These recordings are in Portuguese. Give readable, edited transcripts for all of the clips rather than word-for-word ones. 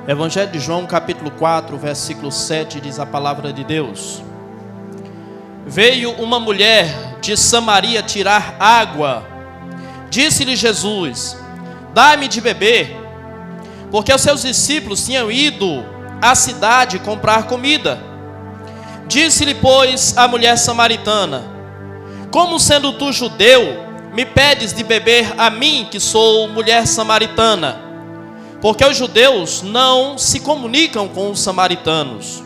Evangelho de João, capítulo 4, versículo 7, diz a palavra de Deus: Veio uma mulher de Samaria tirar água. Disse-lhe Jesus: Dá-me de beber, porque os seus discípulos tinham ido à cidade comprar comida. Disse-lhe, pois, a mulher samaritana: Como sendo tu judeu, me pedes de beber a mim, que sou mulher samaritana? Porque os judeus não se comunicam com os samaritanos.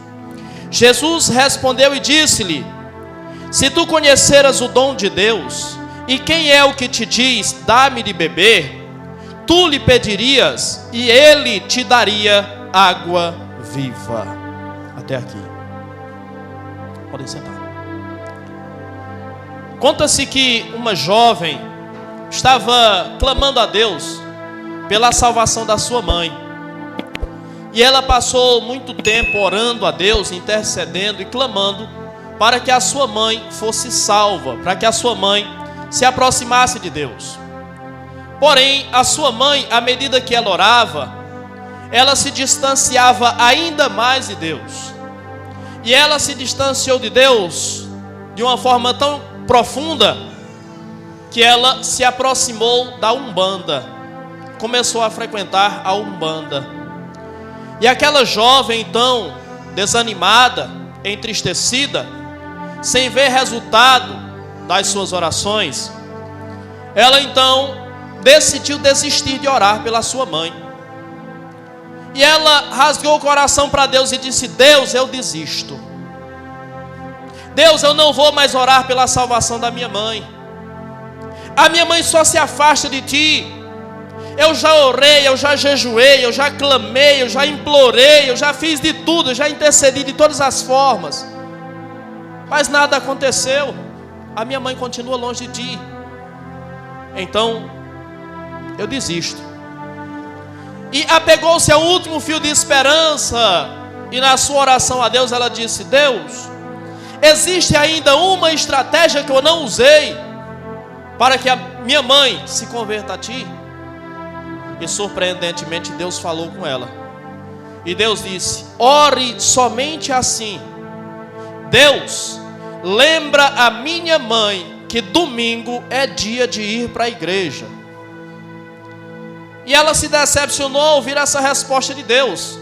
Jesus respondeu e disse-lhe: Se tu conheceras o dom de Deus, e quem é o que te diz, dá-me de beber, tu lhe pedirias, e ele te daria água viva. Até aqui. Podem sentar. Conta-se que uma jovem estava clamando a Deus pela salvação da sua mãe. E ela passou muito tempo orando a Deus, intercedendo e clamando para que a sua mãe fosse salva, para que a sua mãe se aproximasse de Deus. Porém, a sua mãe, à medida que ela orava, ela se distanciava ainda mais de Deus. E ela se distanciou de Deus de uma forma tão profunda que ela se aproximou da Umbanda. Começou a frequentar a Umbanda. E aquela jovem, então, desanimada, entristecida, sem ver resultado das suas orações, ela então decidiu desistir de orar pela sua mãe. E ela rasgou o coração para Deus e disse: Deus, eu desisto. Deus, eu não vou mais orar pela salvação da minha mãe. A minha mãe só se afasta de ti. Eu já orei, eu já jejuei, eu já clamei, eu já implorei, eu já fiz de tudo, eu já intercedi de todas as formas, mas nada aconteceu. A minha mãe continua longe de ti. Então eu desisto. E apegou-se ao último fio de esperança, e na sua oração a Deus ela disse: Deus, existe ainda uma estratégia que eu não usei para que a minha mãe se converta a ti? E surpreendentemente Deus falou com ela. E Deus disse: ore somente assim. Deus, lembra a minha mãe que domingo é dia de ir para a igreja. E ela se decepcionou ao ouvir essa resposta de Deus,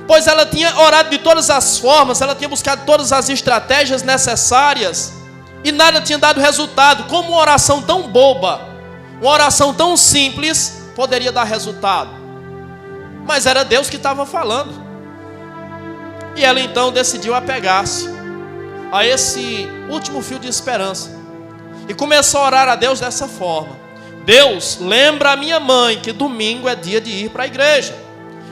pois ela tinha orado de todas as formas, ela tinha buscado todas as estratégias necessárias, e nada tinha dado resultado. Como uma oração tão boba, uma oração tão simples, poderia dar resultado? Mas era Deus que estava falando. E ela então decidiu apegar-se a esse último fio de esperança e começou a orar a Deus dessa forma: Deus, lembra a minha mãe que domingo é dia de ir para a igreja.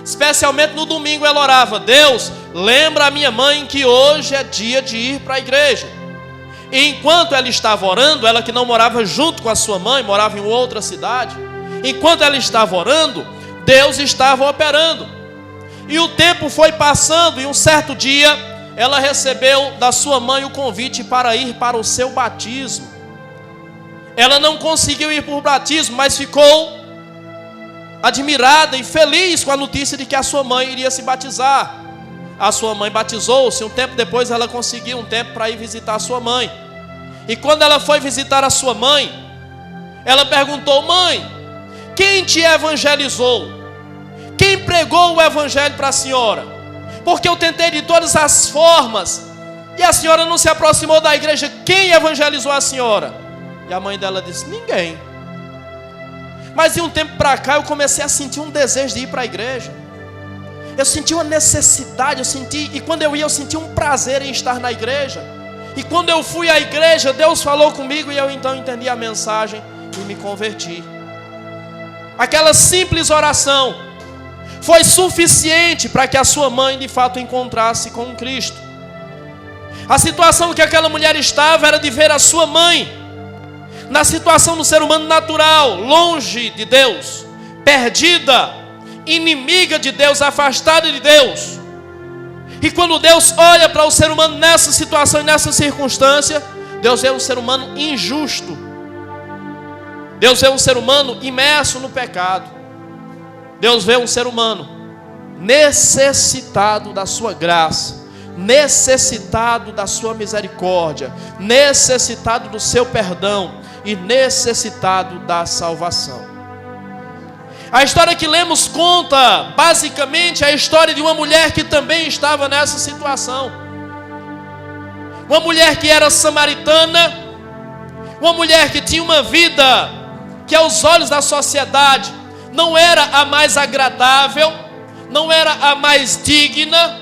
Especialmente no domingo ela orava: Deus, lembra a minha mãe que hoje é dia de ir para a igreja. E enquanto ela estava orando, ela que não morava junto com a sua mãe, morava em outra cidade, enquanto ela estava orando, Deus estava operando. E o tempo foi passando, e um certo dia ela recebeu da sua mãe o convite para ir para o seu batismo. Ela não conseguiu ir para o batismo, mas ficou admirada e feliz com a notícia de que a sua mãe iria se batizar. A sua mãe batizou-se. Um tempo depois ela conseguiu um tempo para ir visitar a sua mãe. E quando ela foi visitar a sua mãe, ela perguntou: mãe, quem te evangelizou? Quem pregou o evangelho para a senhora? Porque eu tentei de todas as formas e a senhora não se aproximou da igreja. Quem evangelizou a senhora? E a mãe dela disse: ninguém. Mas de um tempo para cá eu comecei a sentir um desejo de ir para a igreja. Eu senti uma necessidade, e quando eu ia eu sentia um prazer em estar na igreja. E quando eu fui à igreja, Deus falou comigo e eu então entendi a mensagem e me converti. Aquela simples oração foi suficiente para que a sua mãe de fato encontrasse com Cristo. A situação que aquela mulher estava era de ver a sua mãe na situação do ser humano natural, longe de Deus, perdida, inimiga de Deus, afastada de Deus. E quando Deus olha para o ser humano nessa situação e nessa circunstância, Deus vê um ser humano injusto. Deus vê um ser humano imerso no pecado. Deus vê um ser humano necessitado da sua graça, necessitado da sua misericórdia, necessitado do seu perdão e necessitado da salvação. A história que lemos conta basicamente a história de uma mulher que também estava nessa situação. Uma mulher que era samaritana, uma mulher que tinha uma vida que aos olhos da sociedade não era a mais agradável, não era a mais digna,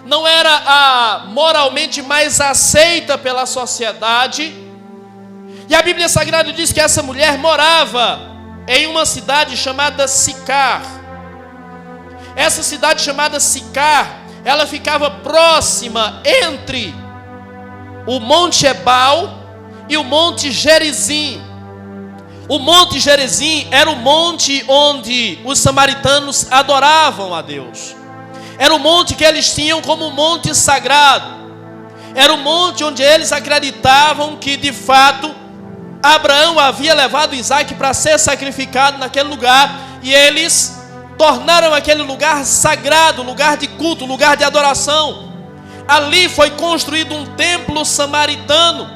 não era a moralmente mais aceita pela sociedade. E a Bíblia Sagrada diz que essa mulher morava em uma cidade chamada Sicar. Essa cidade chamada Sicar, ela ficava próxima entre o Monte Ebal e o Monte Gerizim. O Monte Gerizim era o monte onde os samaritanos adoravam a Deus. Era o monte que eles tinham como um monte sagrado. Era o monte onde eles acreditavam que de fato Abraão havia levado Isaac para ser sacrificado naquele lugar. E eles tornaram aquele lugar sagrado, lugar de culto, lugar de adoração. Ali foi construído um templo samaritano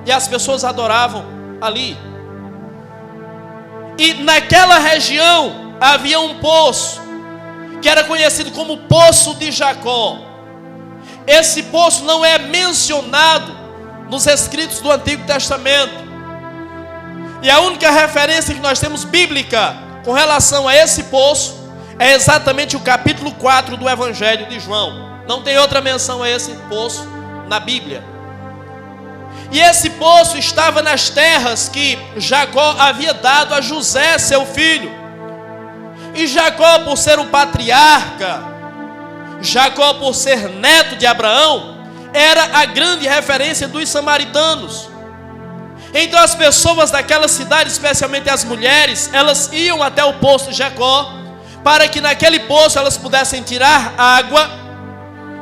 e as pessoas adoravam ali. E naquela região havia um poço que era conhecido como Poço de Jacó. Esse poço não é mencionado nos escritos do Antigo Testamento. E a única referência que nós temos bíblica com relação a esse poço é exatamente o capítulo 4 do Evangelho de João. Não tem outra menção a esse poço na Bíblia. E esse poço estava nas terras que Jacó havia dado a José, seu filho. E Jacó, por ser um patriarca, Jacó, por ser neto de Abraão, era a grande referência dos samaritanos. Então as pessoas daquela cidade, especialmente as mulheres, elas iam até o poço de Jacó, para que naquele poço elas pudessem tirar água,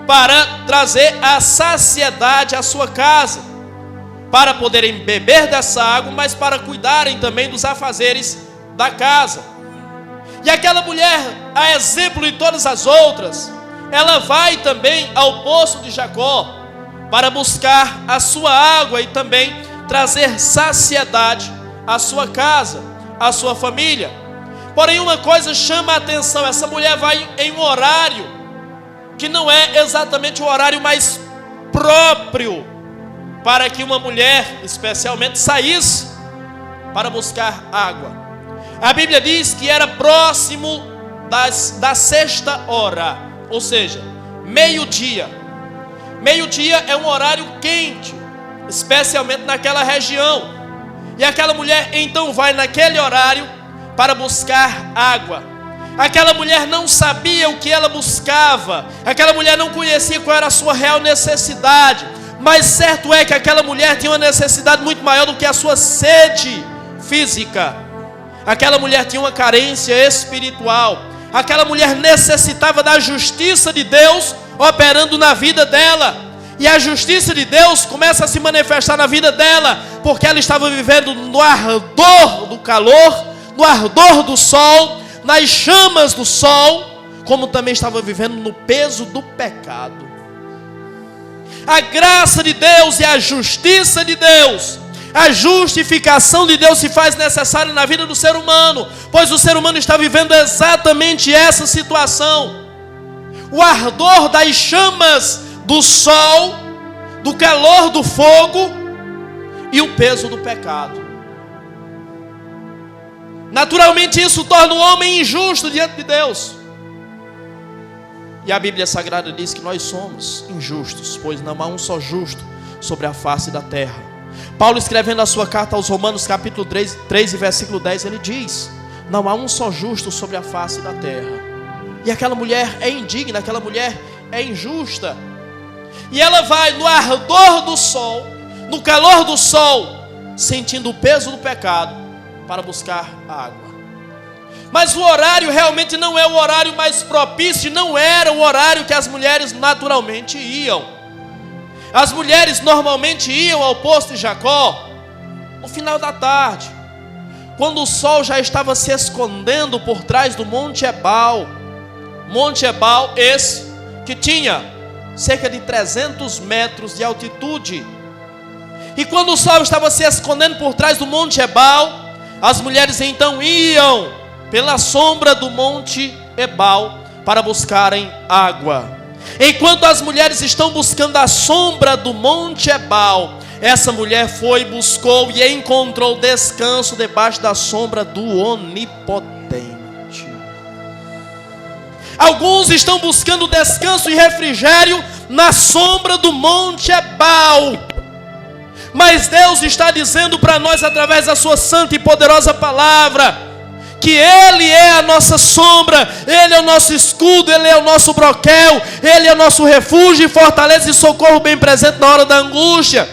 para trazer a saciedade à sua casa, para poderem beber dessa água, mas para cuidarem também dos afazeres da casa. E aquela mulher, a exemplo de todas as outras, ela vai também ao poço de Jacó, para buscar a sua água e também trazer saciedade à sua casa, à sua família. Porém, uma coisa chama a atenção: essa mulher vai em um horário que não é exatamente o horário mais próprio para que uma mulher, especialmente, saísse para buscar água. A Bíblia diz que era próximo da sexta hora, ou seja, meio-dia. Meio-dia é um horário quente, especialmente naquela região. E aquela mulher então vai naquele horário para buscar água. Aquela mulher não sabia o que ela buscava. Aquela mulher não conhecia qual era a sua real necessidade. Mas certo é que aquela mulher tinha uma necessidade muito maior do que a sua sede física. Aquela mulher tinha uma carência espiritual. Aquela mulher necessitava da justiça de Deus operando na vida dela. E a justiça de Deus começa a se manifestar na vida dela, porque ela estava vivendo no ardor do calor, no ardor do sol, nas chamas do sol, como também estava vivendo no peso do pecado. A graça de Deus e a justiça de Deus, a justificação de Deus se faz necessária na vida do ser humano, pois o ser humano está vivendo exatamente essa situação. O ardor das chamas do sol, do calor do fogo e o peso do pecado. Naturalmente isso torna o homem injusto diante de Deus. E a Bíblia Sagrada diz que nós somos injustos, pois não há um só justo sobre a face da terra. Paulo, escrevendo a sua carta aos Romanos, capítulo 3 e versículo 10, ele diz: não há um só justo sobre a face da terra. E aquela mulher é indigna, aquela mulher é injusta. E ela vai no ardor do sol, no calor do sol, sentindo o peso do pecado, para buscar água. Mas o horário realmente não é o horário mais propício, não era o horário que as mulheres naturalmente iam. As mulheres normalmente iam ao poço de Jacó no final da tarde, quando o sol já estava se escondendo por trás do Monte Ebal. Monte Ebal, esse que tinha cerca de 300 metros de altitude. E quando o sol estava se escondendo por trás do Monte Ebal, as mulheres então iam pela sombra do Monte Ebal para buscarem água. Enquanto as mulheres estão buscando a sombra do Monte Ebal, essa mulher foi, buscou e encontrou descanso debaixo da sombra do Onipotente. Alguns estão buscando descanso e refrigério na sombra do Monte Ebal. Mas Deus está dizendo para nós, através da sua santa e poderosa palavra, que Ele é a nossa sombra, Ele é o nosso escudo, Ele é o nosso broquel, Ele é o nosso refúgio e fortaleza e socorro bem presente na hora da angústia.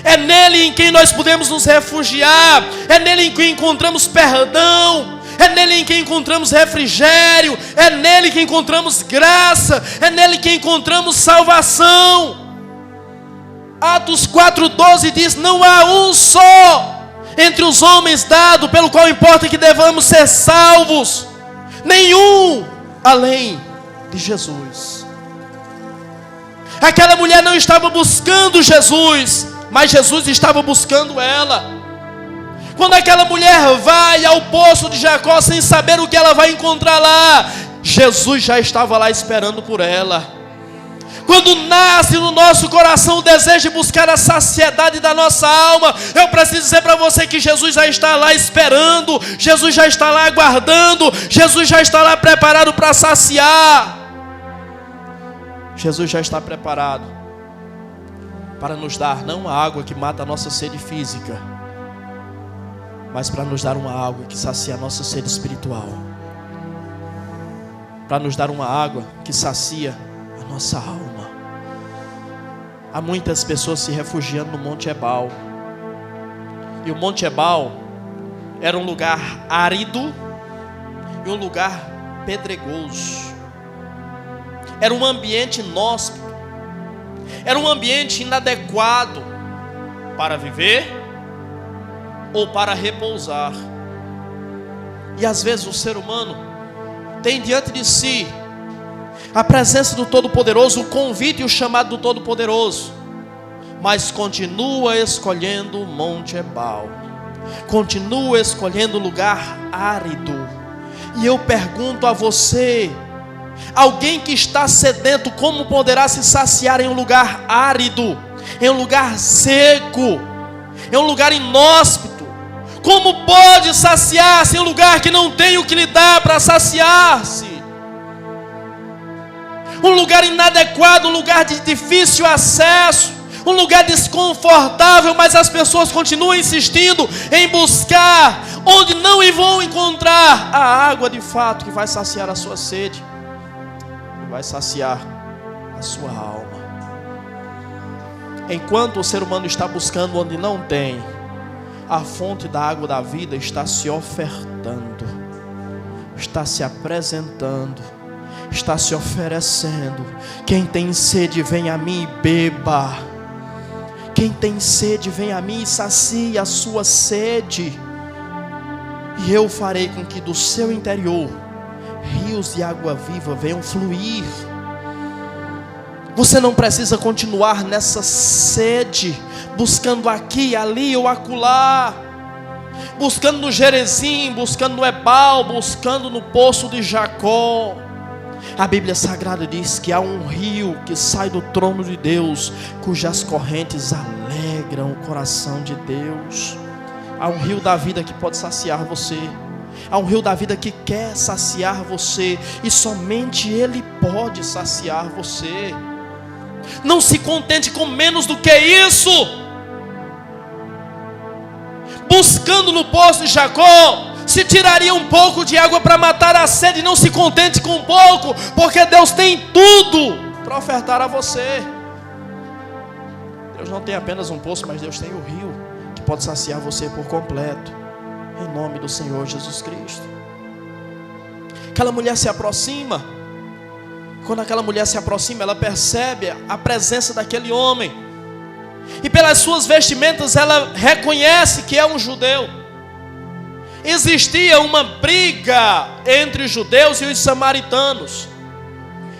É nele em quem nós podemos nos refugiar, é nele em quem encontramos perdão, é nele em quem encontramos refrigério, é nele que encontramos graça, é nele que encontramos salvação. Atos 4,12 diz: não há um só entre os homens dado, pelo qual importa que devamos ser salvos, nenhum além de Jesus. Aquela mulher não estava buscando Jesus, mas Jesus estava buscando ela. Quando aquela mulher vai ao poço de Jacó sem saber o que ela vai encontrar lá, Jesus já estava lá esperando por ela. Quando nasce no nosso coração o desejo de buscar a saciedade da nossa alma, eu preciso dizer para você que Jesus já está lá esperando, Jesus já está lá aguardando, Jesus já está lá preparado para saciar. Jesus já está preparado para nos dar não a água que mata a nossa sede física, mas para nos dar uma água que sacia a nossa sede espiritual, para nos dar uma água que sacia a nossa alma. Há muitas pessoas se refugiando no Monte Ebal. E o Monte Ebal era um lugar árido e um lugar pedregoso. Era um ambiente inóspito. Era um ambiente inadequado para viver ou para repousar. E às vezes o ser humano tem diante de si a presença do Todo-Poderoso, o convite e o chamado do Todo-Poderoso, mas continua escolhendo o Monte Ebal, continua escolhendo o lugar árido. E eu pergunto a você, alguém que está sedento, como poderá se saciar em um lugar árido, em um lugar seco, em um lugar inóspito? Como pode saciar-se em um lugar que não tem o que lhe dá para saciar-se? Um lugar inadequado, um lugar de difícil acesso, um lugar desconfortável, mas as pessoas continuam insistindo em buscar onde não vão encontrar a água de fato que vai saciar a sua sede, que vai saciar a sua alma. Enquanto o ser humano está buscando onde não tem, a fonte da água da vida está se ofertando, está se apresentando, está se oferecendo. Quem tem sede, vem a mim e beba. Quem tem sede, vem a mim e sacie a sua sede, e eu farei com que do seu interior rios de água viva venham fluir. Você não precisa continuar nessa sede, buscando aqui, ali ou acolá, buscando no Gerezim, buscando no Ebal, buscando no poço de Jacó. A Bíblia Sagrada diz que há um rio que sai do trono de Deus, cujas correntes alegram o coração de Deus. Há um rio da vida que pode saciar você. Há um rio da vida que quer saciar você, e somente Ele pode saciar você. Não se contente com menos do que isso. Buscando no poço de Jacó, se tiraria um pouco de água para matar a sede. Não se contente com pouco, porque Deus tem tudo para ofertar a você. Deus não tem apenas um poço, mas Deus tem o rio que pode saciar você por completo, em nome do Senhor Jesus Cristo. Aquela mulher se aproxima. Quando aquela mulher se aproxima, ela percebe a presença daquele homem, e pelas suas vestimentas ela reconhece que é um judeu. Existia uma briga entre os judeus e os samaritanos.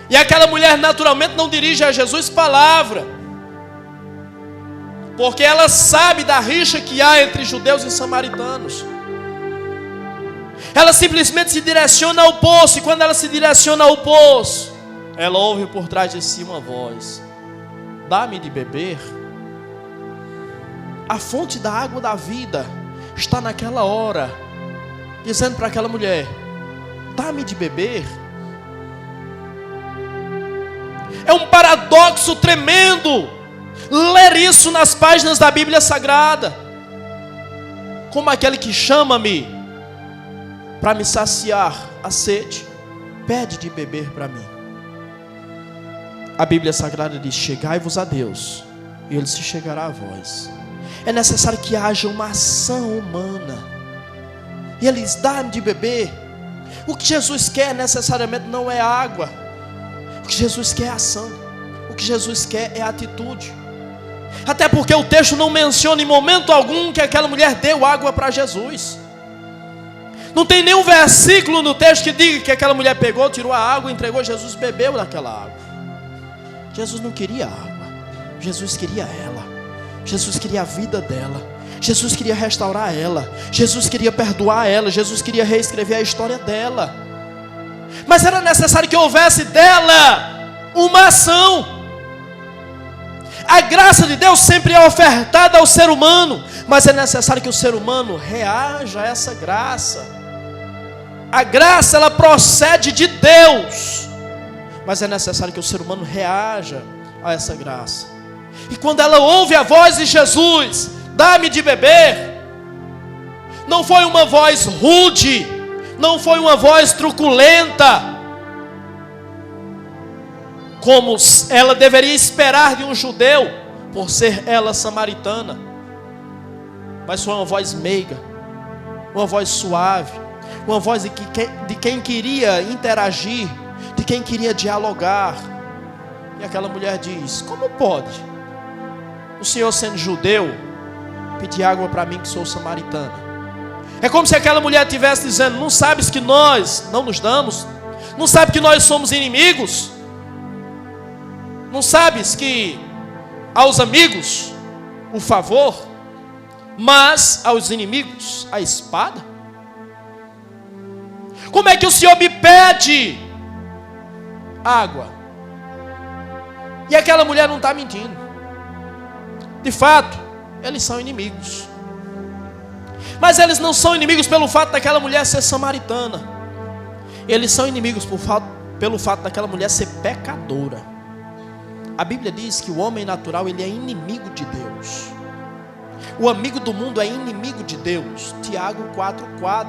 E aquela mulher naturalmente não dirige a Jesus palavra, porque ela sabe da rixa que há entre judeus e samaritanos. Ela simplesmente se direciona ao poço, e quando ela se direciona ao poço, ela ouve por trás de si uma voz: dá-me de beber. A fonte da água da vida está naquela hora, dizendo para aquela mulher: dá-me de beber. É um paradoxo tremendo ler isso nas páginas da Bíblia Sagrada. Como aquele que chama-me para me saciar a sede, pede de beber para mim. A Bíblia Sagrada diz: chegai-vos a Deus, e Ele se chegará a vós. É necessário que haja uma ação humana. E Ele diz: dá-me de beber. O que Jesus quer necessariamente não é água. O que Jesus quer é ação. O que Jesus quer é atitude. Até porque o texto não menciona em momento algum que aquela mulher deu água para Jesus. Não tem nenhum versículo no texto que diga que aquela mulher pegou, tirou a água, entregou, Jesus bebeu daquela água. Jesus não queria água, Jesus queria ela. Jesus queria a vida dela. Jesus queria restaurar ela. Jesus queria perdoar ela. Jesus queria reescrever a história dela. Mas era necessário que houvesse dela uma ação. A graça de Deus sempre é ofertada ao ser humano, mas é necessário que o ser humano reaja a essa graça. A graça, ela procede de Deus, mas é necessário que o ser humano reaja a essa graça. E quando ela ouve a voz de Jesus: dá-me de beber, não foi uma voz rude, não foi uma voz truculenta, como ela deveria esperar de um judeu, por ser ela samaritana. Mas foi uma voz meiga, uma voz suave, uma voz de quem queria interagir, de quem queria dialogar. E aquela mulher diz: como pode o Senhor, sendo judeu, pedir água para mim que sou samaritana? É como se aquela mulher estivesse dizendo: não sabes que nós não nos damos? Não sabes que nós somos inimigos? Não sabes que aos amigos o favor, mas aos inimigos a espada? Como é que o Senhor me pede água? E aquela mulher não está mentindo. De fato, eles são inimigos. Mas eles não são inimigos pelo fato daquela mulher ser samaritana. Eles são inimigos pelo fato daquela mulher ser pecadora. A Bíblia diz que o homem natural, ele é inimigo de Deus. O amigo do mundo é inimigo de Deus. Tiago 4,4.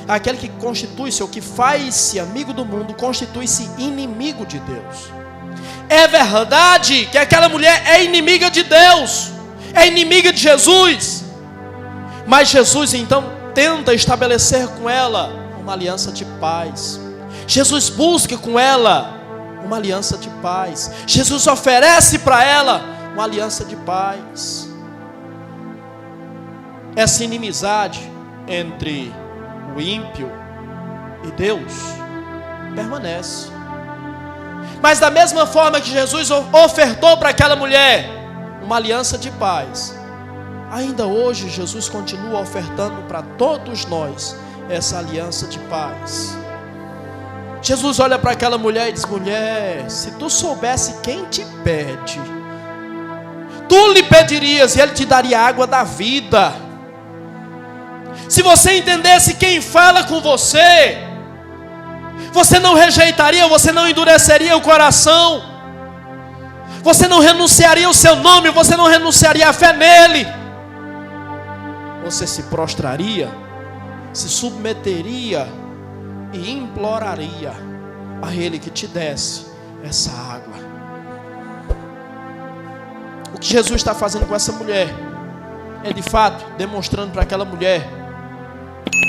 Aquele que constitui-se, ou que faz-se amigo do mundo, constitui-se inimigo de Deus. É verdade que aquela mulher é inimiga de Deus, é inimiga de Jesus. Mas Jesus então tenta estabelecer com ela uma aliança de paz. Jesus busca com ela uma aliança de paz. Jesus oferece para ela uma aliança de paz. Essa inimizade entre o ímpio e Deus permanece. Mas da mesma forma que Jesus ofertou para aquela mulher uma aliança de paz, ainda hoje Jesus continua ofertando para todos nós essa aliança de paz. Jesus olha para aquela mulher e diz: mulher, se tu soubesse quem te pede, tu lhe pedirias e ele te daria a água da vida. Se você entendesse quem fala com você, você não rejeitaria, você não endureceria o coração, você não renunciaria o seu nome, você não renunciaria a fé nele. Você se prostraria, se submeteria e imploraria a ele que te desse essa água. O que Jesus está fazendo com essa mulher é de fato demonstrando para aquela mulher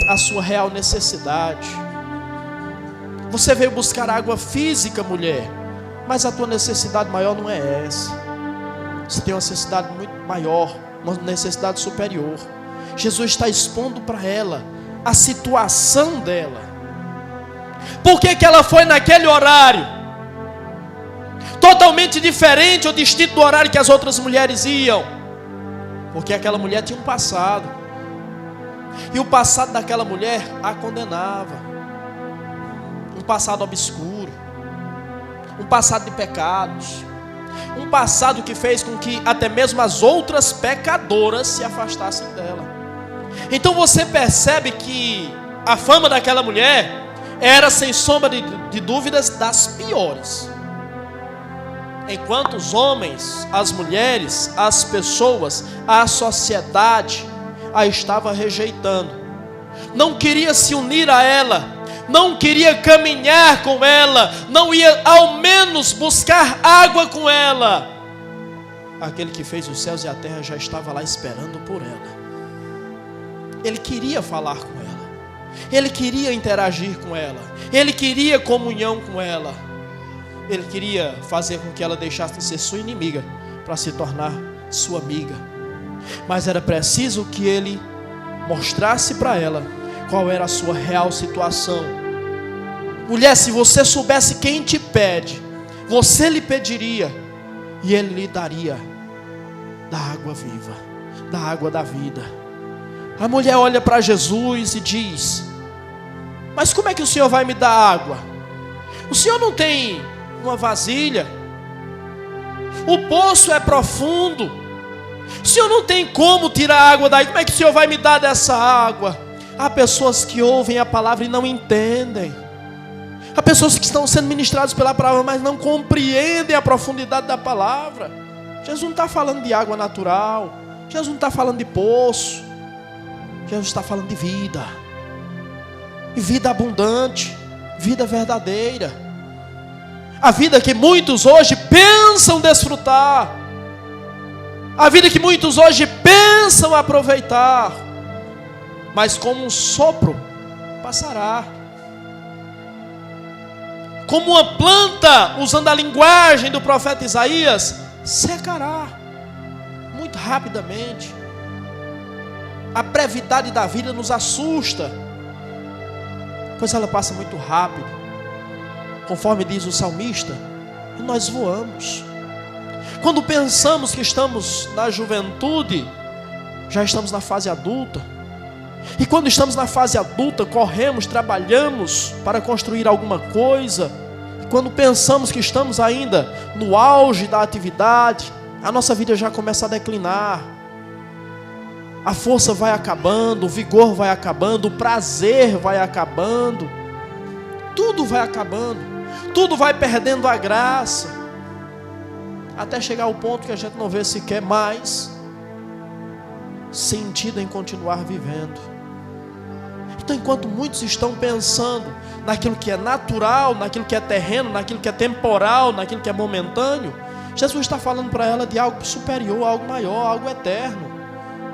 a sua real necessidade. Você veio buscar água física, mulher, mas a tua necessidade maior não é essa. Você tem uma necessidade muito maior, uma necessidade superior. Jesus está expondo para ela a situação dela. Por que ela foi naquele horário? totalmente diferente ou distinto do horário que as outras mulheres iam, porque aquela mulher tinha um passado, e o passado daquela mulher a condenava, um passado obscuro, um passado de pecados, um passado que fez com que até mesmo as outras pecadoras se afastassem dela. Então você percebe que a fama daquela mulher era, sem sombra de dúvidas, das piores. Enquanto os homens, as mulheres, as pessoas, a sociedade a estava rejeitando, não queria se unir a ela, não queria caminhar com ela, não ia ao menos buscar água com ela. Aquele que fez os céus e a terra já estava lá esperando por ela. Ele queria falar com ela, ele queria interagir com ela, ele queria comunhão com ela, ele queria fazer com que ela deixasse de ser sua inimiga para se tornar sua amiga. Mas era preciso que ele mostrasse para ela qual era a sua real situação. Mulher, se você soubesse quem te pede, você lhe pediria e ele lhe daria da água viva, da água da vida. A mulher olha para Jesus e diz: mas como é que o Senhor vai me dar água? O Senhor não tem uma vasilha, o poço é profundo, o Senhor não tem como tirar água daí, como é que o Senhor vai me dar dessa água? Há pessoas que ouvem a palavra e não entendem, há pessoas que estão sendo ministradas pela palavra, mas não compreendem a profundidade da palavra. Jesus não está falando de água natural, Jesus não está falando de poço, Jesus está falando de vida, e vida abundante, vida verdadeira, a vida que muitos hoje pensam desfrutar, a vida que muitos hoje pensam aproveitar, mas como um sopro passará, como uma planta, usando a linguagem do profeta Isaías, secará muito rapidamente. A brevidade da vida nos assusta, pois ela passa muito rápido, conforme diz o salmista, e nós voamos. Quando pensamos que estamos na juventude, já estamos na fase adulta, e quando estamos na fase adulta, corremos, trabalhamos para construir alguma coisa, e quando pensamos que estamos ainda no auge da atividade, a nossa vida já começa a declinar, a força vai acabando, o vigor vai acabando, o prazer vai acabando, tudo vai acabando, tudo vai perdendo a graça, até chegar ao ponto que a gente não vê sequer mais sentido em continuar vivendo. Então, enquanto muitos estão pensando naquilo que é natural, naquilo que é terreno, naquilo que é temporal, naquilo que é momentâneo, Jesus está falando para ela de algo superior, algo maior, algo eterno.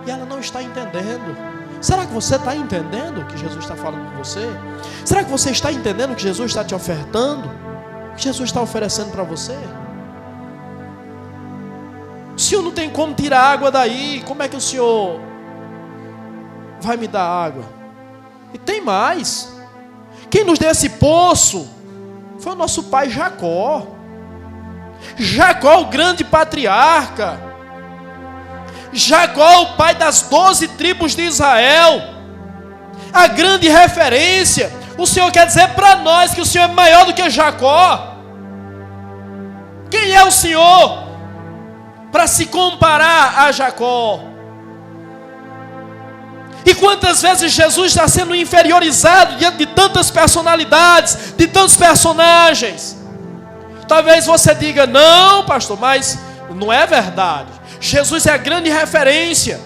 E ela não está entendendo. Será que você está entendendo o que Jesus está falando com você? Será que você está entendendo o que Jesus está te ofertando? O que Jesus está oferecendo para você? O Senhor não tem como tirar água daí. Como é que o Senhor vai me dar água? E tem mais. Quem nos deu esse poço foi o nosso pai Jacó. Jacó, o grande patriarca. Jacó, o pai das 12 tribos de Israel, a grande referência. O Senhor quer dizer para nós que o Senhor é maior do que Jacó. Quem é o Senhor para se comparar a Jacó? E quantas vezes Jesus está sendo inferiorizado diante de tantas personalidades, de tantos personagens? Talvez você diga: não, pastor, mas não é verdade. Jesus é a grande referência.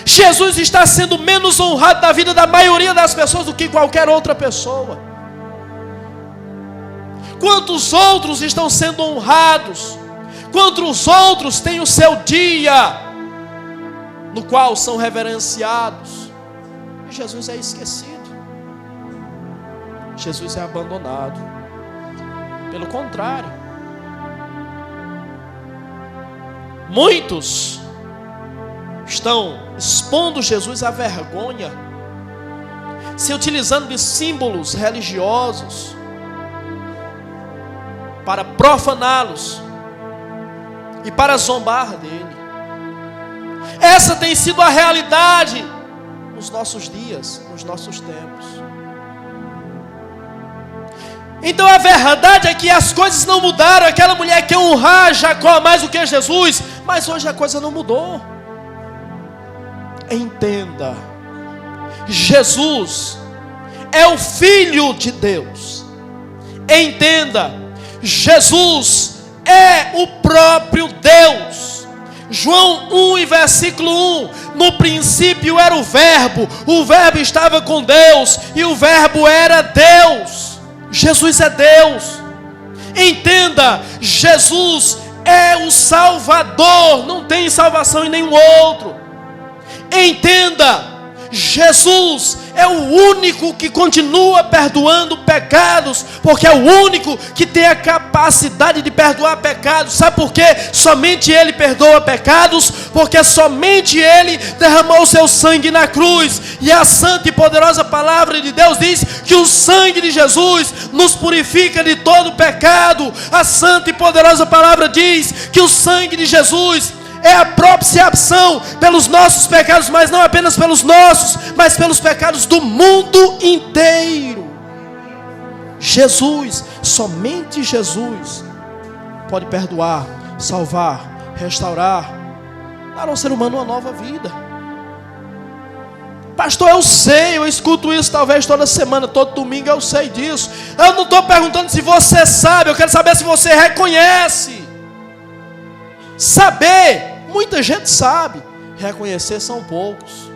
Jesus está sendo menos honrado na vida da maioria das pessoas do que qualquer outra pessoa. Quantos outros estão sendo honrados? Quantos outros têm o seu dia no qual são reverenciados? E Jesus é esquecido. Jesus é abandonado. Pelo contrário, muitos estão expondo Jesus à vergonha, se utilizando de símbolos religiosos para profaná-los e para zombar dele. Essa tem sido a realidade nos nossos dias, nos nossos tempos. Então a verdade é que as coisas não mudaram. Aquela mulher quer honrar Jacó mais do que Jesus, mas hoje a coisa não mudou. Entenda, Jesus é o Filho de Deus. Entenda, Jesus é o próprio Deus. João 1 e versículo 1: no princípio era o Verbo estava com Deus, e o Verbo era Deus. Jesus é Deus. Entenda, Jesus é o Salvador, não tem salvação em nenhum outro. Entenda, Jesus é o único que continua perdoando pecados, porque é o único que tem a capacidade de perdoar pecados. Sabe por quê? Somente Ele perdoa pecados, porque somente Ele derramou o seu sangue na cruz. E a santa e poderosa palavra de Deus diz que o sangue de Jesus nos purifica de todo pecado. A santa e poderosa palavra diz que o sangue de Jesus é a propiciação pelos nossos pecados, mas não apenas pelos nossos, mas pelos pecados do mundo inteiro. Jesus, somente Jesus, pode perdoar, salvar, restaurar, dar ao ser humano uma nova vida. Pastor, eu sei, eu escuto isso talvez toda semana, todo domingo eu sei disso. Eu não estou perguntando se você sabe, eu quero saber se você reconhece. Saber, muita gente sabe. Reconhecer são poucos.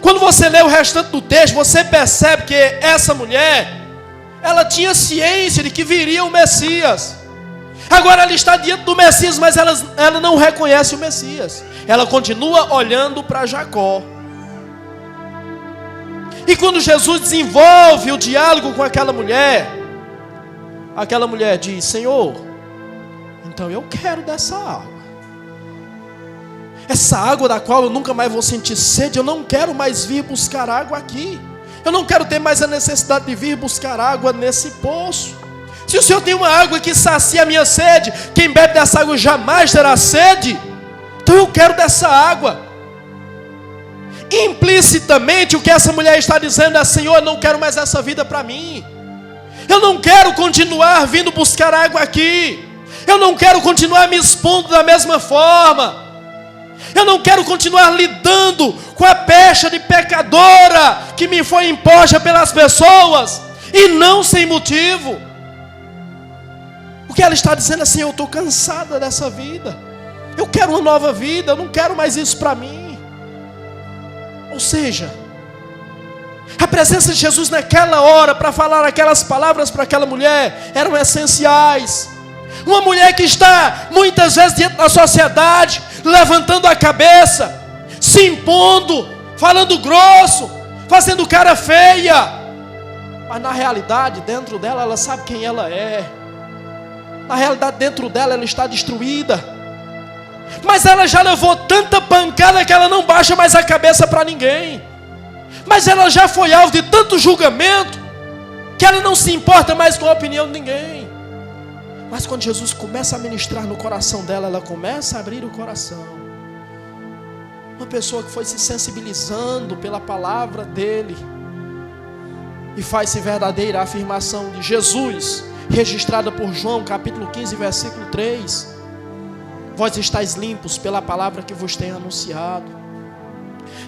Quando você lê o restante do texto, você percebe que essa mulher, ela tinha ciência de que viria o Messias. Agora ela está diante do Messias, mas ela não reconhece o Messias. Ela continua olhando para Jacó. E quando Jesus desenvolve o diálogo com aquela mulher diz: Senhor, então eu quero dessa água. Essa água da qual eu nunca mais vou sentir sede. Eu não quero mais vir buscar água aqui. Eu não quero ter mais a necessidade de vir buscar água nesse poço. Se o Senhor tem uma água que sacia a minha sede, quem bebe dessa água jamais terá sede. Então eu quero dessa água. Implicitamente o que essa mulher está dizendo é: Senhor, eu não quero mais essa vida para mim. Eu não quero continuar vindo buscar água aqui. Eu não quero continuar me expondo da mesma forma. Eu não quero continuar lidando com a pecha de pecadora que me foi imposta pelas pessoas, e não sem motivo. O que ela está dizendo é assim: eu estou cansada dessa vida. Eu quero uma nova vida, eu não quero mais isso para mim. Ou seja, a presença de Jesus naquela hora para falar aquelas palavras para aquela mulher eram essenciais. Uma mulher que está muitas vezes diante da sociedade, levantando a cabeça, se impondo, falando grosso, fazendo cara feia, mas na realidade dentro dela ela sabe quem ela é. Na realidade dentro dela ela está destruída, mas ela já levou tanta pancada que ela não baixa mais a cabeça para ninguém. Mas ela já foi alvo de tanto julgamento que ela não se importa mais com a opinião de ninguém. Mas quando Jesus começa a ministrar no coração dela, ela começa a abrir o coração. Uma pessoa que foi se sensibilizando pela palavra dele, e faz-se verdadeira a afirmação de Jesus, registrada por João, capítulo 15, versículo 3. Vós estáis limpos pela palavra que vos tenho anunciado.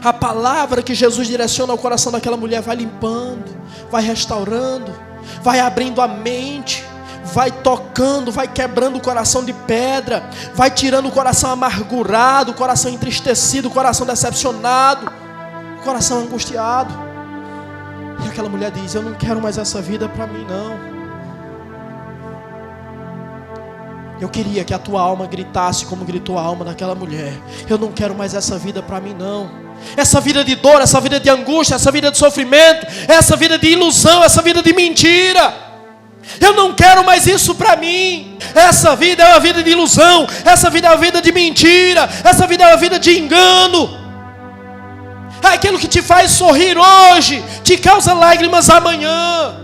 A palavra que Jesus direciona ao coração daquela mulher vai limpando, vai restaurando, vai abrindo a mente, vai tocando, vai quebrando o coração de pedra, vai tirando o coração amargurado, o coração entristecido, o coração decepcionado, o coração angustiado. E aquela mulher diz: eu não quero mais essa vida para mim não. Eu queria que a tua alma gritasse como gritou a alma daquela mulher: eu não quero mais essa vida para mim não. Essa vida de dor, essa vida de angústia, essa vida de sofrimento, essa vida de ilusão, essa vida de mentira, eu não quero mais isso para mim. Essa vida é uma vida de ilusão, essa vida é uma vida de mentira, essa vida é uma vida de engano. Aquilo que te faz sorrir hoje te causa lágrimas amanhã.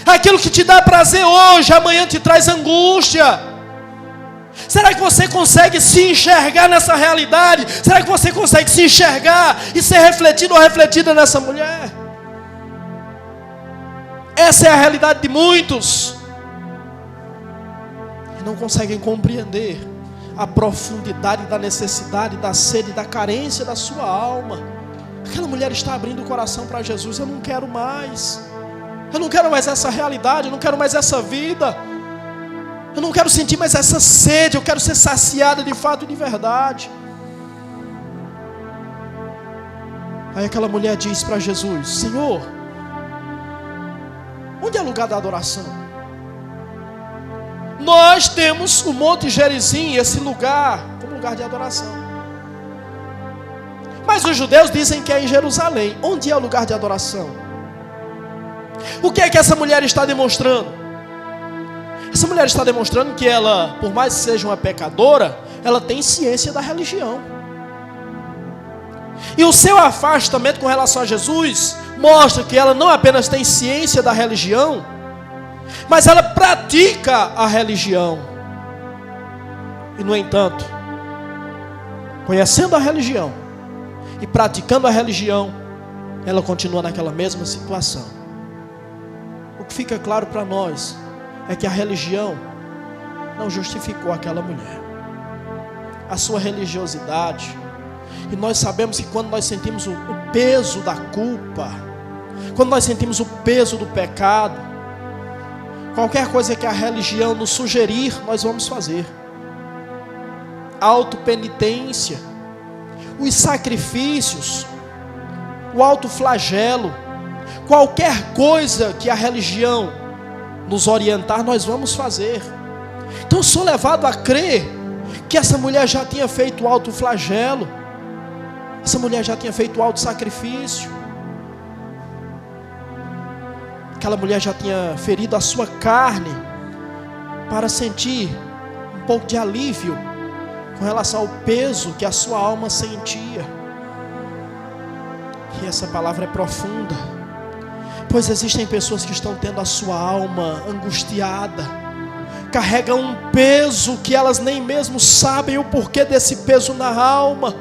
Aquilo que te dá prazer hoje, amanhã te traz angústia. Será que você consegue se enxergar nessa realidade? Será que você consegue se enxergar e ser refletido ou refletida nessa mulher? Essa é a realidade de muitos. E não conseguem compreender a profundidade da necessidade, da sede, da carência da sua alma. Aquela mulher está abrindo o coração para Jesus. Eu não quero mais. Eu não quero mais essa realidade. Eu não quero mais essa vida. Eu não quero sentir mais essa sede. Eu quero ser saciada de fato e de verdade. Aí aquela mulher diz para Jesus: Senhor, onde é o lugar da adoração? Nós temos o Monte Gerizim, esse lugar, como lugar de adoração. Mas os judeus dizem que é em Jerusalém. Onde é o lugar de adoração? O que é que essa mulher está demonstrando? Essa mulher está demonstrando que ela, por mais que seja uma pecadora, ela tem ciência da religião. E o seu afastamento com relação a Jesus mostra que ela não apenas tem ciência da religião, mas ela pratica a religião. E no entanto, conhecendo a religião e praticando a religião, ela continua naquela mesma situação. O que fica claro para nós é que a religião não justificou aquela mulher, a sua religiosidade. E nós sabemos que quando nós sentimos o peso da culpa, quando nós sentimos o peso do pecado, qualquer coisa que a religião nos sugerir, nós vamos fazer. Autopenitência, os sacrifícios, o autoflagelo, qualquer coisa que a religião nos orientar, nós vamos fazer. Então eu sou levado a crer que essa mulher já tinha feito o autoflagelo, essa mulher já tinha feito o autossacrifício, aquela mulher já tinha ferido a sua carne para sentir um pouco de alívio com relação ao peso que a sua alma sentia. E essa palavra é profunda, pois existem pessoas que estão tendo a sua alma angustiada, carregam um peso que elas nem mesmo sabem o porquê desse peso na alma,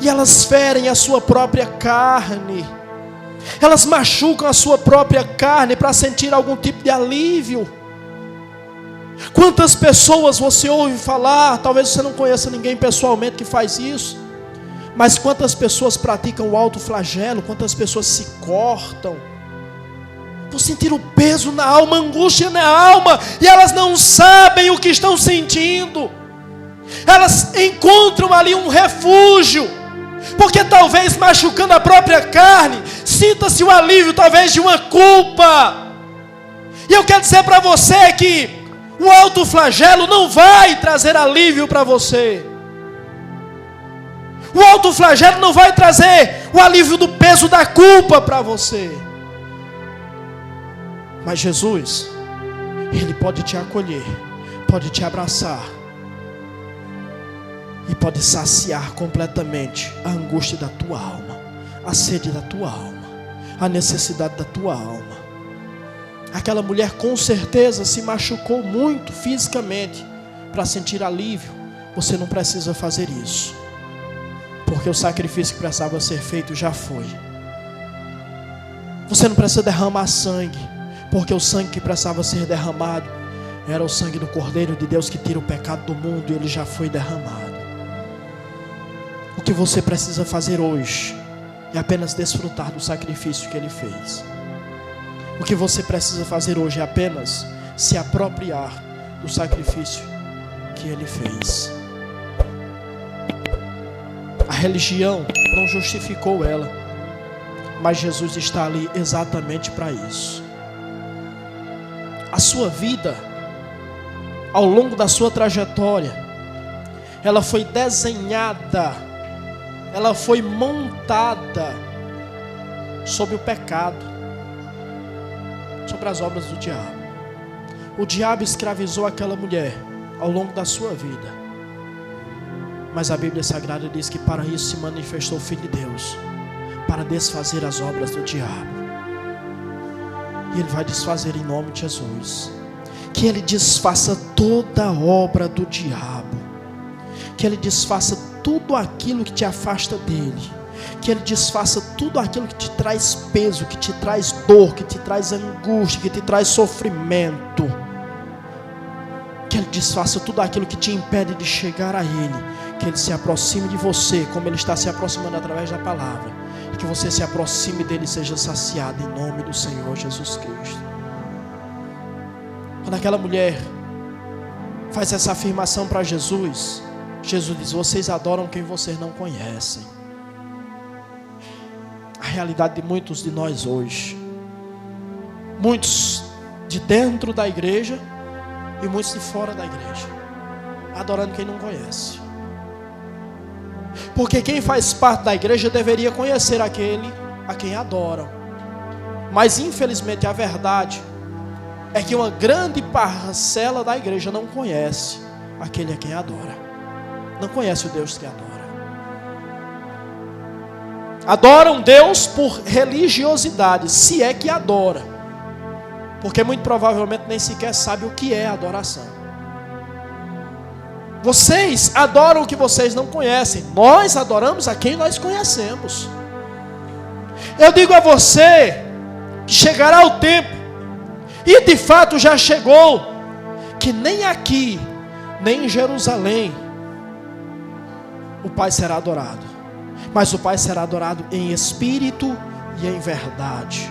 e elas ferem a sua própria carne, elas machucam a sua própria carne para sentir algum tipo de alívio. Quantas pessoas você ouve falar, talvez você não conheça ninguém pessoalmente que faz isso, mas quantas pessoas praticam o autoflagelo, quantas pessoas se cortam, por sentir o peso na alma, a angústia na alma, e elas não sabem o que estão sentindo. Elas encontram ali um refúgio, porque talvez machucando a própria carne, sinta-se o alívio talvez de uma culpa. E eu quero dizer para você que o autoflagelo não vai trazer alívio para você. O autoflagelo não vai trazer o alívio do peso da culpa para você. Mas Jesus, Ele pode te acolher, pode te abraçar e pode saciar completamente a angústia da tua alma, a sede da tua alma, a necessidade da tua alma. Aquela mulher com certeza se machucou muito fisicamente para sentir alívio. Você não precisa fazer isso, porque o sacrifício que precisava ser feito já foi. Você não precisa derramar sangue, porque o sangue que precisava ser derramado era o sangue do Cordeiro de Deus que tira o pecado do mundo, e ele já foi derramado. O que você precisa fazer hoje é apenas desfrutar do sacrifício que ele fez. O que você precisa fazer hoje é apenas se apropriar do sacrifício que ele fez. A religião não justificou ela, mas Jesus está ali exatamente para isso. A sua vida, ao longo da sua trajetória, ela foi desenhada, ela foi montada sobre o pecado, sobre as obras do diabo. O diabo escravizou aquela mulher ao longo da sua vida, mas a Bíblia Sagrada diz que para isso se manifestou o Filho de Deus, para desfazer as obras do diabo. E Ele vai desfazer em nome de Jesus. Que Ele desfaça toda a obra do diabo. Que Ele desfaça tudo aquilo que te afasta dEle. Que Ele desfaça tudo aquilo que te traz peso, que te traz dor, que te traz angústia, que te traz sofrimento. Que Ele desfaça tudo aquilo que te impede de chegar a Ele. Que Ele se aproxime de você, como Ele está se aproximando através da palavra. E que você se aproxime dEle e seja saciado em nome do Senhor Jesus Cristo. Quando aquela mulher faz essa afirmação para Jesus, Jesus diz: vocês adoram quem vocês não conhecem. A realidade de muitos de nós hoje, muitos de dentro da igreja e muitos de fora da igreja, adorando quem não conhece. Porque quem faz parte da igreja deveria conhecer aquele a quem adoram. Mas infelizmente a verdade é que uma grande parcela da igreja não conhece aquele a quem adora. Não conhece o Deus que adora. Adoram Deus por religiosidade, se é que adora. Porque muito provavelmente nem sequer sabe o que é adoração. Vocês adoram o que vocês não conhecem. Nós adoramos a quem nós conhecemos. Eu digo a você que chegará o tempo, e de fato já chegou, que nem aqui, nem em Jerusalém, o Pai será adorado. Mas o Pai será adorado em espírito e em verdade.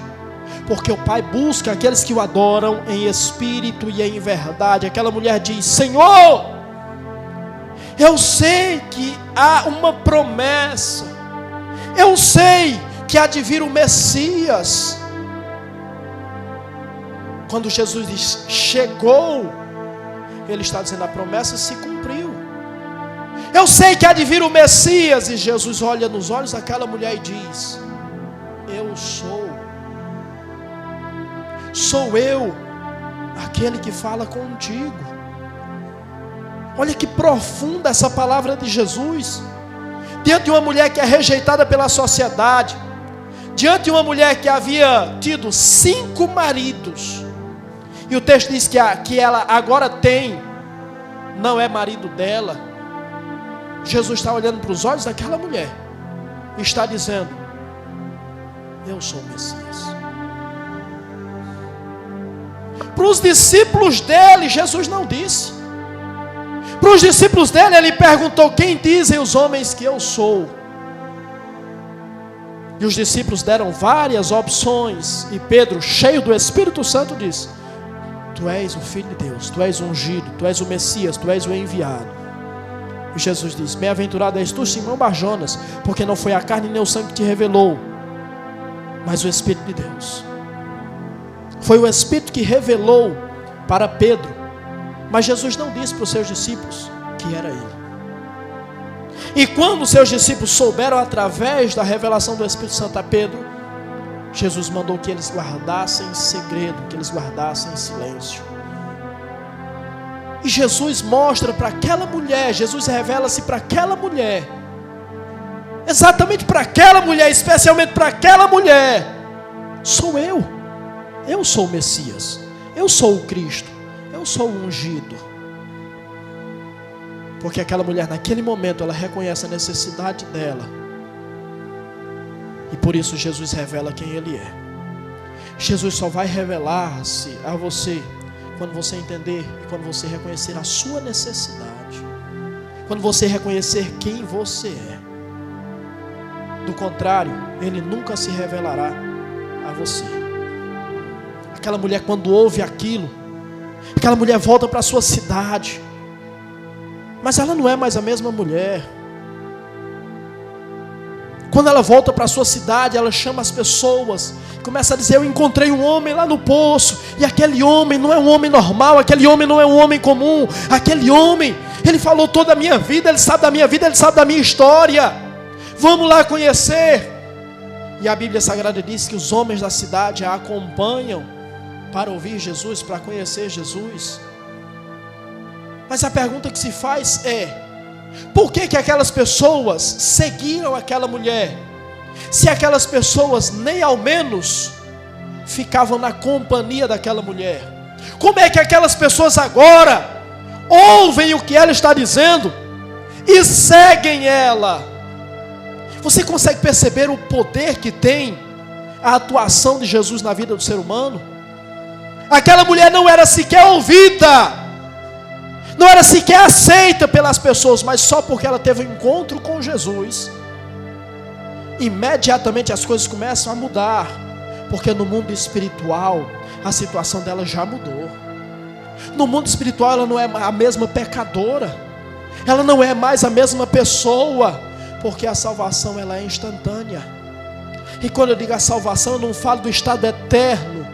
Porque o Pai busca aqueles que o adoram em espírito e em verdade. Aquela mulher diz: Senhor, eu sei que há uma promessa. Eu sei que há de vir o Messias. Quando Jesus diz chegou, Ele está dizendo: a promessa se cumpriu. Eu sei que há de vir o Messias. E Jesus olha nos olhos daquela mulher e diz: eu sou. Sou eu, aquele que fala contigo. Olha que profunda essa palavra de Jesus. Diante de uma mulher que é rejeitada pela sociedade, diante de uma mulher que havia tido 5 maridos, e o texto diz que ela agora tem, não é marido dela. Jesus está olhando para os olhos daquela mulher e está dizendo: eu sou o Messias. Para os discípulos dele, Jesus não disse. Para os discípulos dele, ele perguntou: quem dizem os homens que eu sou? E os discípulos deram várias opções. E Pedro, cheio do Espírito Santo, disse: tu és o Filho de Deus, tu és o ungido, tu és o Messias, tu és o enviado. E Jesus diz: bem-aventurado és tu, Simão Barjonas, porque não foi a carne nem o sangue que te revelou, mas o Espírito de Deus. Foi o Espírito que revelou para Pedro. Mas Jesus não disse para os seus discípulos que era ele. E quando os seus discípulos souberam através da revelação do Espírito Santo a Pedro, Jesus mandou que eles guardassem em segredo, que eles guardassem em silêncio. E Jesus mostra para aquela mulher, Jesus revela-se para aquela mulher, exatamente para aquela mulher, especialmente para aquela mulher: sou eu sou o Messias, eu sou o Cristo, eu sou o ungido. Porque aquela mulher naquele momento ela reconhece a necessidade dela, e por isso Jesus revela quem Ele é. Jesus só vai revelar-se a você quando você entender e quando você reconhecer a sua necessidade, quando você reconhecer quem você é. Do contrário, Ele nunca se revelará a você. Aquela mulher, quando ouve aquilo, aquela mulher volta para a sua cidade, mas ela não é mais a mesma mulher. Quando ela volta para a sua cidade, ela chama as pessoas, começa a dizer: eu encontrei um homem lá no poço, e aquele homem não é um homem normal, aquele homem não é um homem comum, aquele homem, ele falou toda a minha vida, ele sabe da minha vida, ele sabe da minha história, vamos lá conhecer. E a Bíblia Sagrada diz que os homens da cidade a acompanham para ouvir Jesus, para conhecer Jesus. Mas a pergunta que se faz é: por que aquelas pessoas seguiram aquela mulher, se aquelas pessoas nem ao menos ficavam na companhia daquela mulher? Como é que aquelas pessoas agora ouvem o que ela está dizendo e seguem ela? Você consegue perceber o poder que tem a atuação de Jesus na vida do ser humano? Aquela mulher não era sequer ouvida, não era sequer aceita pelas pessoas, mas só porque ela teve um encontro com Jesus, imediatamente as coisas começam a mudar, porque no mundo espiritual a situação dela já mudou. No mundo espiritual ela não é a mesma pecadora, ela não é mais a mesma pessoa, porque a salvação ela é instantânea. E quando eu digo a salvação, eu não falo do estado eterno.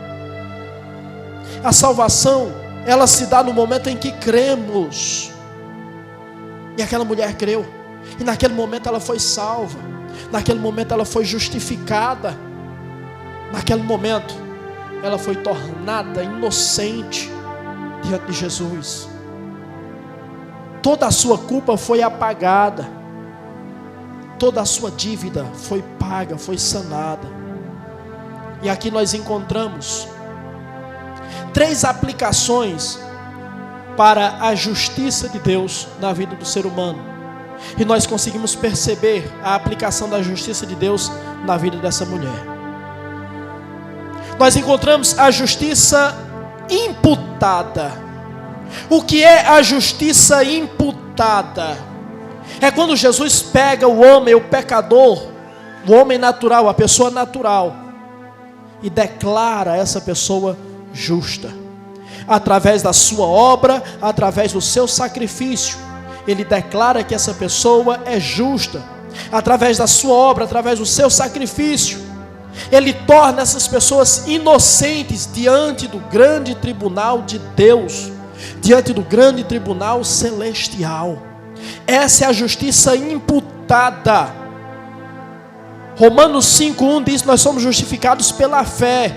A salvação, ela se dá no momento em que cremos. E aquela mulher creu. E naquele momento ela foi salva. Naquele momento ela foi justificada. Naquele momento ela foi tornada inocente diante de Jesus. Toda a sua culpa foi apagada. Toda a sua dívida foi paga, foi sanada. E aqui nós encontramos 3 aplicações para a justiça de Deus na vida do ser humano. E nós conseguimos perceber a aplicação da justiça de Deus na vida dessa mulher. Nós encontramos a justiça imputada. O que é a justiça imputada? É quando Jesus pega o homem, o pecador, o homem natural, a pessoa natural, e declara essa pessoa justa, através da sua obra, através do seu sacrifício. Ele declara que essa pessoa é justa, através da sua obra, através do seu sacrifício. Ele torna essas pessoas inocentes diante do grande tribunal de Deus, diante do grande tribunal celestial. Essa é a justiça imputada. Romanos 5:1 diz que nós somos justificados pela fé.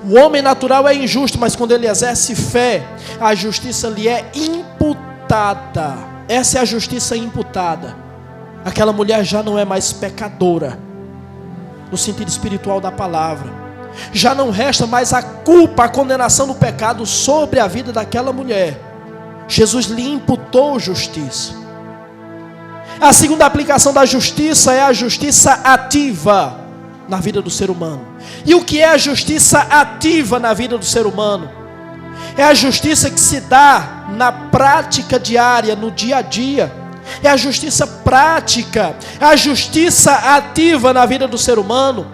O homem natural é injusto, mas quando ele exerce fé, a justiça lhe é imputada. Essa é a justiça imputada. Aquela mulher já não é mais pecadora, no sentido espiritual da palavra. Já não resta mais a culpa, a condenação do pecado sobre a vida daquela mulher. Jesus lhe imputou justiça. A segunda aplicação da justiça é a justiça ativa na vida do ser humano. E o que é a justiça ativa na vida do ser humano? É a justiça que se dá na prática diária, no dia a dia. É a justiça prática, a justiça ativa na vida do ser humano.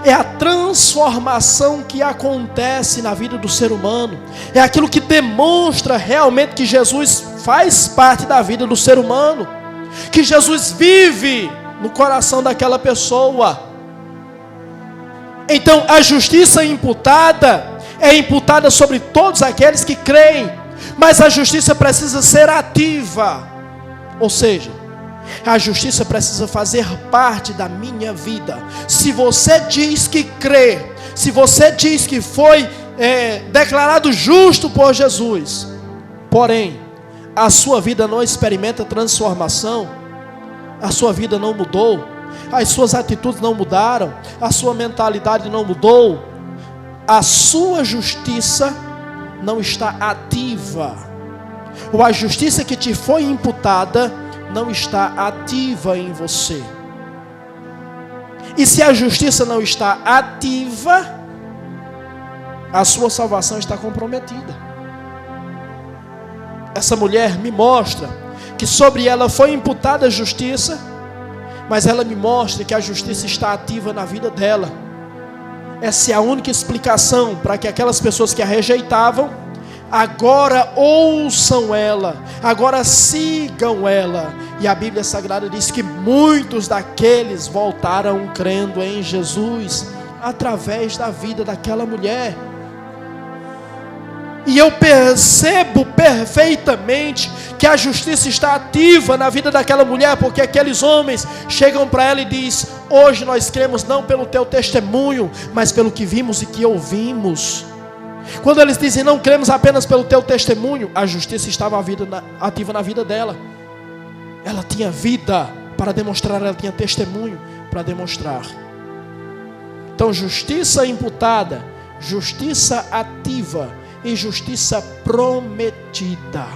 É a transformação que acontece na vida do ser humano. É aquilo que demonstra realmente que Jesus faz parte da vida do ser humano, que Jesus vive no coração daquela pessoa. Então a justiça imputada é imputada sobre todos aqueles que creem, mas a justiça precisa ser ativa. Ou seja, a justiça precisa fazer parte da minha vida. Se você diz que crê, se você diz que foi declarado justo por Jesus, porém a sua vida não experimenta transformação, a sua vida não mudou, as suas atitudes não mudaram, a sua mentalidade não mudou, a sua justiça não está ativa, ou a justiça que te foi imputada não está ativa em você. E se a justiça não está ativa, a sua salvação está comprometida. Essa mulher me mostra que sobre ela foi imputada a justiça, mas ela me mostra que a justiça está ativa na vida dela. Essa é a única explicação para que aquelas pessoas que a rejeitavam, agora ouçam ela, agora sigam ela. E a Bíblia Sagrada diz que muitos daqueles voltaram crendo em Jesus, através da vida daquela mulher. E eu percebo perfeitamente que a justiça está ativa na vida daquela mulher, porque aqueles homens chegam para ela e dizem: hoje nós cremos não pelo teu testemunho, mas pelo que vimos e que ouvimos. Quando eles dizem não cremos apenas pelo teu testemunho, a justiça estava ativa na vida dela. Ela tinha vida para demonstrar, ela tinha testemunho para demonstrar. Então justiça imputada justiça ativa e justiça prometida.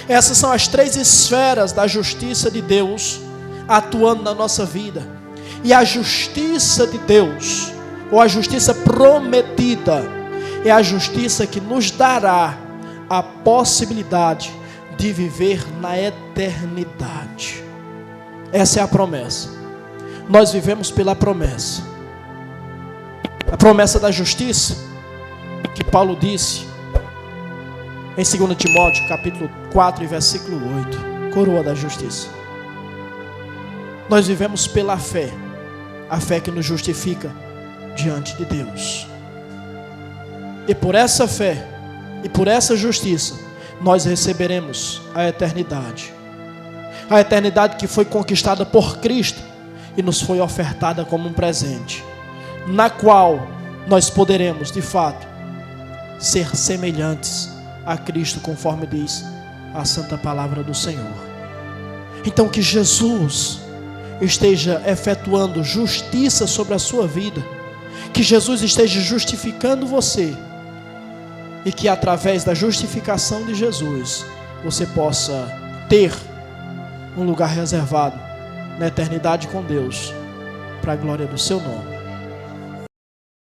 Essas são as 3 esferas da justiça de Deus atuando na nossa vida. E a justiça de Deus, ou a justiça prometida, é a justiça que nos dará a possibilidade de viver na eternidade. Essa é a promessa. Nós vivemos pela promessa. A promessa da justiça, que Paulo disse em 2 Timóteo, capítulo 4, versículo 8. Coroa da justiça. Nós vivemos pela fé. A fé que nos justifica diante de Deus. E por essa fé e por essa justiça, nós receberemos a eternidade. A eternidade que foi conquistada por Cristo e nos foi ofertada como um presente, na qual nós poderemos, de fato, ser semelhantes a Cristo, conforme diz a santa palavra do Senhor. Então que Jesus esteja efetuando justiça sobre a sua vida, que Jesus esteja justificando você, e que através da justificação de Jesus, você possa ter um lugar reservado na eternidade com Deus, para a glória do seu nome.